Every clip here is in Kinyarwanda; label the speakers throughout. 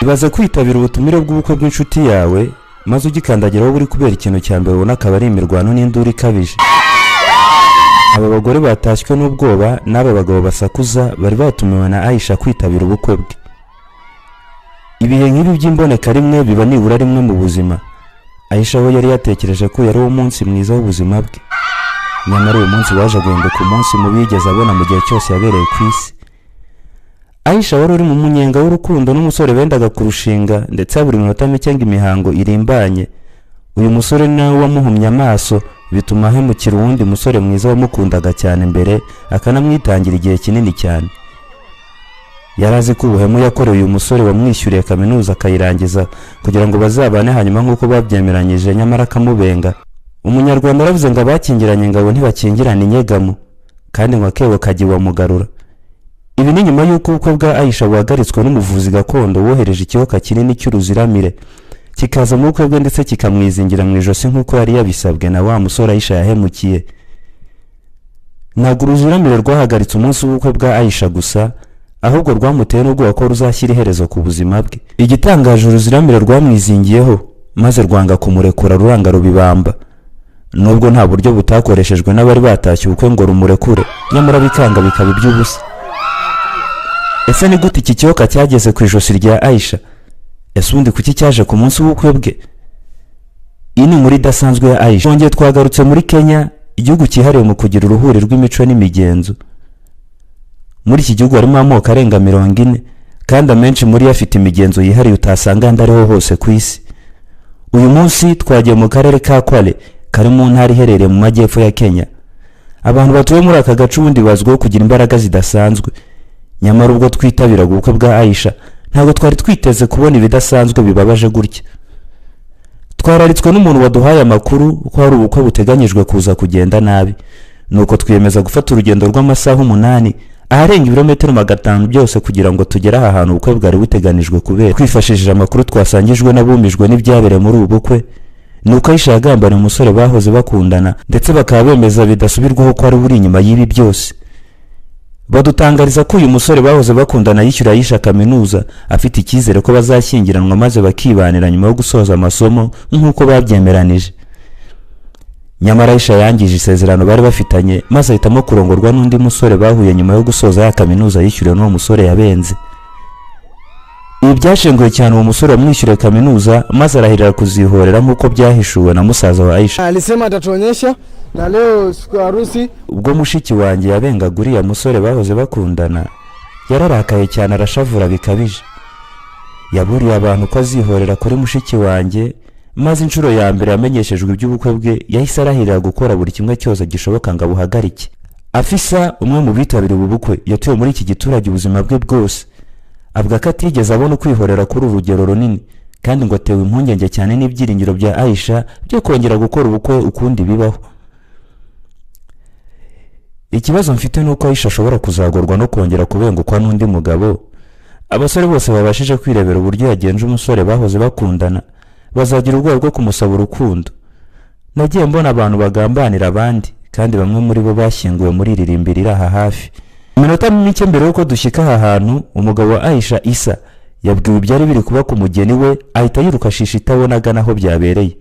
Speaker 1: ibaze kwitabira ubutumire bw'ubukwe bw'inshuti yawe maze ugikandagiraho buri kubera ikintu cya mbere ubona akaba ari imirwano n'induru ikabije. Aba bagore batashywe n'ubwoba n'aba bagabo basakuza bari batumiwe na Aisha kwitabira ubukwe bwe. Ibihe nk'ibi by'imboneka rimwe biba nibura rimwe mu buzima. Aisha we yari yatekereje ko yari umunsi mwiza w'ubuzima bwe, nyamara uyu munsi waje guhinduka umunsi mubi yigeze abona mu gihe cyose yabereye ku isi. Aisha wari uri mu munyenga w'urukundo n'umusore bendaga kurushinga, ndetse buri minota mike ngo imihango irimbanye. Uyu musore nawe wamuhumye amaso bituma ahemukira uwundi musore mwiza wamukundaga cyane mbere akanamwitangira igihe kinini cyane. Yarazi ko ubuhemu yakoreye uyu musore wamwishyuriye kaminuza akayirangiza kugira ngo bazabane hanyuma nk'uko babyemeranyije, nyamara akamubenga. Umunyarwanda aravuze ngo abakingiranye ingabo ntibakingirana inyegamo, kandi ngo akebo kagiwa mugarura. Ibi ni nyuma y'uko ubukwe bwa Aisha buhagaritswe n'umuvuzi gakondo wohereje ikiyoka kinini cy'uruziramire kikaza mu bukwe bwe ndetse kikamwizingira mu ijosi nk'uko yari yabisabwe na wa musore Aisha yahemukiye. Ntabwo uruziramire rwahagaritse umunsi w'ubukwe bwa Aisha gusa, ahubwo rwamuteye n'ubwoba ko ruzashyira iherezo ku buzima bwe. Igitangaje, uruziramire rwamwizingiyeho maze rwanga kumurekura, ruranga rubibamba. Nubwo nta buryo butakoreshejwe n'abari batashye ubukwe ngo rumurekure, nyamara bikanga bikaba iby'ubusa. Ese ni gute iki kiyoka cyageze ku ijosi rya Aisha? Ese ubundi kuki cyaje ku munsi w'ubukwe bwe? Iyi ni muri idasanzwe ya Aisha. Twongeye twagarutse muri Kenya, igihugu cyihariye mu kugira uruhuri rw'imico n'imigenzo. Muri iki gihugu harimo amoko arenga 40, kandi amenshi muri afite imigenzo yihariye utasanga ahandi ariho hose ku isi. Uyu munsi twagiye mu karere ka Kwale, kari mu ntara iherereye mu majyepfo ya Kenya. Abantu batuye muri aka gace ubundi bazwiho kugira imbaraga zidasanzwe, nyamara ubwo twitabiraga ubukwe bwa Aisha ntabwo twari twiteze kubona ibidasanzwe bibabaje gutya. Twararitswe n'umuntu waduhaye amakuru ko hari ubukwe buteganyijwe kuza kugenda nabi, nuko twiyemeza gufata urugendo rw'amasaha 8 aharenga ibirometero 500 byose kugira ngo tugere aha hantu ubukwe bwari buteganijwe kubera. Twifashishije amakuru twasangijwe n'abumijwe n'ibyabereye muri ubu bukwe, nuko Aisha yagambana umusore bahoze bakundana ndetse bakaba bemeza bidasubirwaho ko ari uri inyuma y'ibi byose. Badutangariza ko uyu musore bahoze bakundana yishyura Aisha kaminuza afite icyizere ko bazashyingiranwa maze bakibanira nyuma yo gusoza amasomo nk'uko babyemeranije. Nyamara Aisha yangije isezerano bari bafitanye maze ahitamo kurongorwa n'undi musore bahuye nyuma yo gusoza ya kaminuza yishyuriwe n'uwo musore yabenze. Ibi byashenguye cyane uwo musore wamwishyuriye kaminuza maze arahirira kuzihorera nk'uko byahishuwe na musaza wa Aisha.
Speaker 2: Alisema atatuonyesha na leo siku ya harusi.
Speaker 1: Ubwo mushiki wanjye yabengaguriye musore bahoze bakundana, yararakaye cyane arashavura bikabije. Yaburiye abantu ko azihorera kuri mushiki wanjye, maze inshuro ya mbere yamenyeshejwe iby'ubukwe bwe yahise arahirira gukora buri kimwe cyose gishoboka ngo abuhagarike. Afisa, umwe mu bitabiriye ubu bukwe, yatuye muri iki giturage ubuzima bwe bwose. Avuga ko atigeze abona kwihorera kuri urugero runini, kandi ngo atewe impungenge cyane n'ibyiringiro bya Aisha byo kongera gukora ubukwe ukundi bibaho. Ikibazo mfite nuko Aisha ashobora kuzagorwa no kongera kubengukwa n'undi mugabo. Abasore bose babashije kwirebera uburyo yagenje umusore bahoze bakundana bazagira ubwoba bwo kumusaba urukundo. Nagiye mbona abantu bagambanira abandi, kandi bamwe muri bo bashyinguwe muri iririmbira iri aha hafi. Iminota mike mbere yuko dushyika aha hantu, umugabo wa Aisha Isa yabwiwe ibyari biri kuba ku mugeni we, ahita yiruka shisha itabonaga naho byabereye.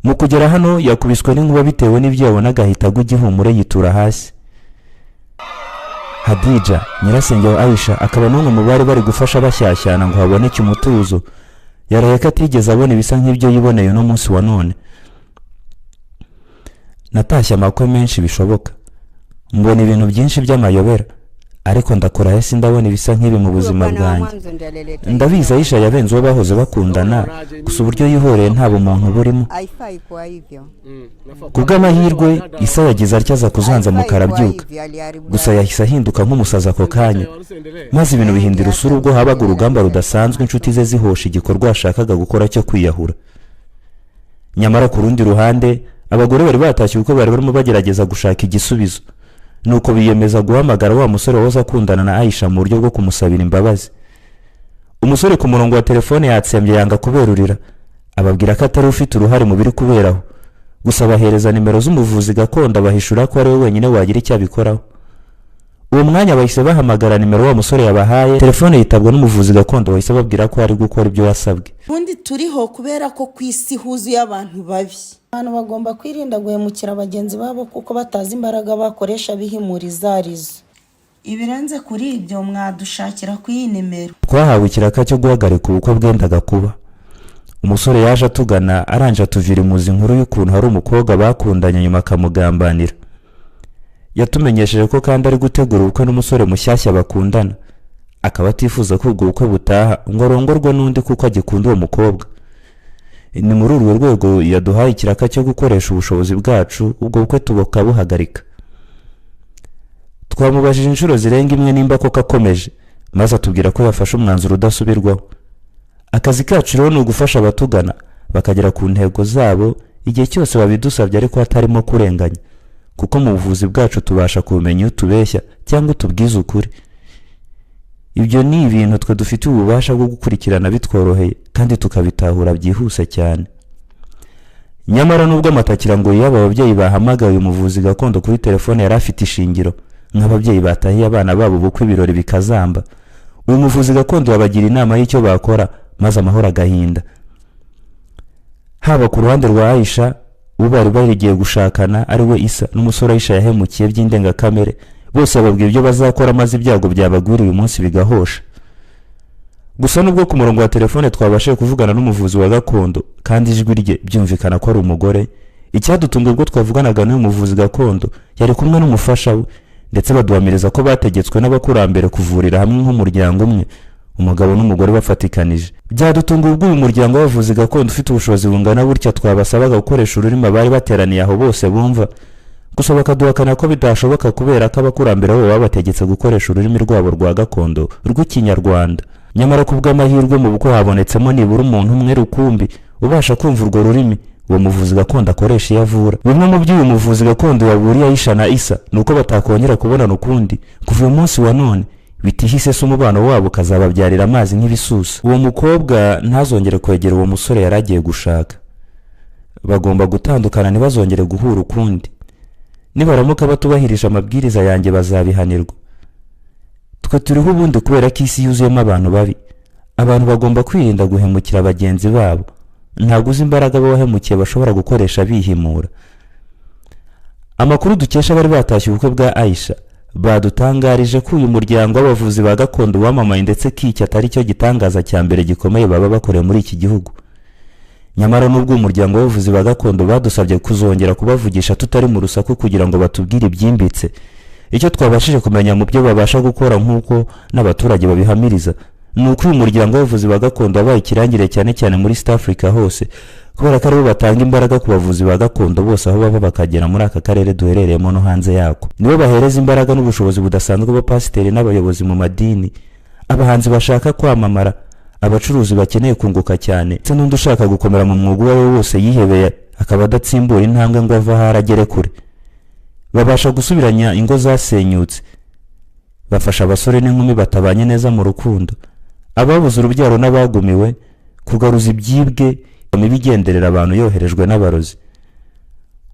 Speaker 1: Mu kugera hano yakubiswe n'inkuba bitewe n'ibyo yabonaga, ahita agwa igihumure yitura hasi. Hadija, nyirasenge wa Aisha, akaba n'umwe mu bari bari gufasha bashyashyana ngo haboneke umutuzo, yaraye ko atigeze abona ibisa nk'ibyo yiboneye no munsi wa none. Natashye amakwe menshi bishoboka, mbona ibintu byinshi by'amayobera, ariko ndakora hasi ndabona ibisa nk'ibi mu buzima bwanjye. Ndabizi Aisha yabenze uwo bahoze bakundana, gusa uburyo yihoreye nta bumuntu burimo. Kubw'amahirwe Isa yagize atyaza kuzanza mu karabyuka, gusa yahise ahinduka nk'umusaza ako kanya, maze ibintu bihindira usura ubwo habaga urugamba rudasanzwe inshuti ze zihosha igikorwa ashakaga gukora cyo kwiyahura. Nyamara ku rundi ruhande, abagore bari batashye uko bari barimo bagerageza gushaka igisubizo, nuko biyemeza guhamagara wa musore wahoze akundana na Aisha mu buryo bwo kumusabira imbabazi. Umusore ku murongo wa telefone yatsembye yanga kuberurira, ababwira ko atari ufite uruhare mu biri kuberaho, gusa bahereza nimero z'umuvuzi gakondo bahishura ko ari we wenyine wagira icyo abikoraho. uwo mwanya bahise bahamagara nimero wa musore yabahaye, telefone yitabwa n'umuvuzi gakondo bahise babwira ko ari gukora ibyo wasabwe.
Speaker 3: Ubundi turiho kubera ko ku isi huzuye abantu babi. Abantu bagomba kwirinda guhemukira bagenzi babo kuko batazi imbaraga bakoresha bihimuriza arizo. Ibirenze kuri ibyo mwadushakira ku iyi nimero.
Speaker 1: Twahawe ikiraka cyo guhagarika ubukwe bwendaga kuba. Umusore yaje atugana aranje atuvira imuzi nkuru y'ukuntu hari umukobwa bakundanye nyuma akamugambanira. Yatumenyesheje ko kandi ari gutegura ubukwe n'umusore mushyashya bakundana, akaba atifuza ko ubwo bukwe butaha ngo arongorwe n'undi kuko agikunda uwo mukobwa. Ni muri urwo rwego yaduhaye ikiraka cyo gukoresha ubushobozi bwacu ubwo bukwe tubuhagarika. Twamubajije inshuro zirenga imwe nimba ko kakomeje, maze atubwira ko yafashe umwanzuro udasubirwaho. Akazi kacu rero ni ugufasha abatugana bakagera ku ntego zabo igihe cyose babidusabye ariko hatarimo kurenganya, kuko mu buvuzi bwacu tubasha kumenya utubeshya cyangwa utubwiza ukuri. Ibyo ni ibintu twe dufite ububasha bwo gukurikirana bitworoheye kandi tukabitahura byihuse cyane. Nyamara nubwo amatakira ngo yaba ababyeyi bahamagaye umuvuzi gakondo kuri telefone yari afite ishingiro, nk'ababyeyi batahiye abana babo bukwe ibirori bikazamba, uyu muvuzi gakondo yabagira inama y'icyo bakora maze amahoro agahinda. Haba ku ruhande rwa Aisha ubari barigiye gushakana ari we Isa n'umusore Aisha yahemukiye by'indengakamere, bose bababwira ibyo bazakora maze ibyago byabagwira uyu munsi bigahosha. Gusa nubwo ku murongo wa telefone twabashije kuvugana n'umuvuzi wa gakondo kandi ijwi rye byumvikana ko ari umugore, icyadutunga ubwo twavuganaga n'uyu muvuzi gakondo yari kumwe n'umufasha we, ndetse baduhamiriza ko bategetswe n'abakurambere kuvurira hamwe nk'umuryango umwe, umugabo n'umugore bafatikanije. Byadutunga ubwo uyu muryango w'abavuzi gakondo ufite ubushobozi bungana burya twabasabaga gukoresha ururimi bari bateraniye aho bose bumva, gusa bakaduhakana ko bidashoboka kubera ko abakurambere bo babategetse gukoresha ururimi rwabo rwa gakondo rw'Ikinyarwanda. Nyamara ku bw'amahirwe mu bukwe habonetsemo nibura umuntu umwe rukumbi ubasha kumva urwo rurimi uwo muvuzi gakondo akoresha iyo avura. Bimwe mu by'uyu muvuzi gakondo yaburiye Aisha na Isa nuko batakongera kubonana ukundi kuva uyu munsi wa none, bitihise se umubano wabo kazababyarira amazi nk'ibisusa. Uwo mukobwa ntazongere kwegera uwo musore yaragiye gushaka, bagomba gutandukana ntibazongere guhura ukundi. Nibaramuka batubahirije amabwiriza yanjye bazabihanirwa. Twe turiho ubundi kubera ko isi yuzuyemo abantu babi. Abantu bagomba kwirinda guhemukira bagenzi babo, ntabwo uzi imbaraga bahemukiye bashobora gukoresha bihimura. Amakuru dukesha bari batashye ubukwe bwa Aisha badutangarije ko uyu muryango w'abavuzi ba gakondo wamamaye ndetse k'iki atari cyo gitangaza cya mbere gikomeye baba bakoreye muri iki gihugu. Nyamara nubwo umuryango w'abavuzi ba gakondo badusabye kuzongera kubavugisha tutari mu rusaku kugira ngo batubwire ibyimbitse, icyo twabashije kumenya mu byo babasha gukora nk'uko n'abaturage babihamiriza nuko uyu muryango w'abavuzi ba gakondo wabaye ikirangire cyane cyane muri East Africa hose, kubera ko aribo batanga imbaraga ku bavuzi ba gakondo bose aho baba bakagera muri aka karere duherereyemo no hanze yako. Nibo bahereza imbaraga n'ubushobozi budasanzwe abapasiteri n'abayobozi mu madini, abahanzi bashaka kwamamara, abacuruzi bakeneye kunguka cyane, ndetse n'undi ushaka gukomera mu mwuga we wose yihebeye akaba adatsimbura intambwe ngo ava haragere kure. Babasha gusubiranya ingo zasenyutse, bafasha abasore n'inkumi batabanye neza mu rukundo, ababuze urubyaro n'abagumiwe, kugaruza ibyibwe imigenderera abantu yoherejwe n'abarozi.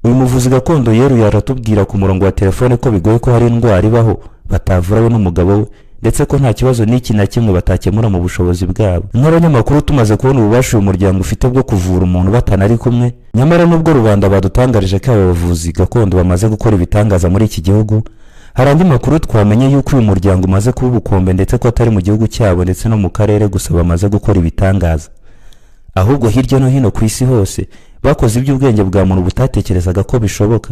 Speaker 1: Uyu muvuzi gakondo yeruye aratubwira ku murongo wa telefone ko bigoye ko hari indwara ibaho batavura we n'umugabo we, ndetse ko nta kibazo n'iki na kimwe batakemura mu bushobozi bwabo. Nk'abanyamakuru tumaze kubona ububasha uyu muryango ufite bwo kuvura umuntu batanari kumwe, nyamara nubwo rubanda badutangarije ko aba bavuzi gakondo bamaze gukora ibitangaza muri iki gihugu, hari andi makuru twamenye yuko uyu muryango umaze kuba ubukombe ndetse ko atari mu gihugu cyabo ndetse no mu karere gusa bamaze gukora ibitangaza, ahubwo hirya no hino ku isi hose bakoze iby'ubwenge bwa muntu butatekerezaga ko bishoboka.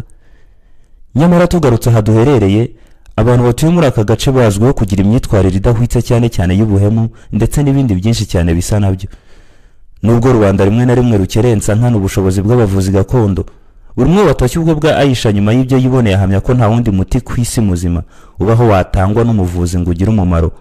Speaker 1: Nyamara tugarutse aha duherereye, abantu batuye muri aka gace bazwiho kugira imyitwarire idahwitse cyane cyane y'ubuhemu ndetse n'ibindi byinshi cyane bisa nabyo. Nubwo rubanda rimwe na rimwe rukerensa nkana ubushobozi bw'abavuzi gakondo, buri umwe watashye ubwo bwa Aisha nyuma y'ibyo yiboneye ahamya ko nta wundi muti ku isi muzima ubaho watangwa n'umuvuzi ngo ugire umumaro.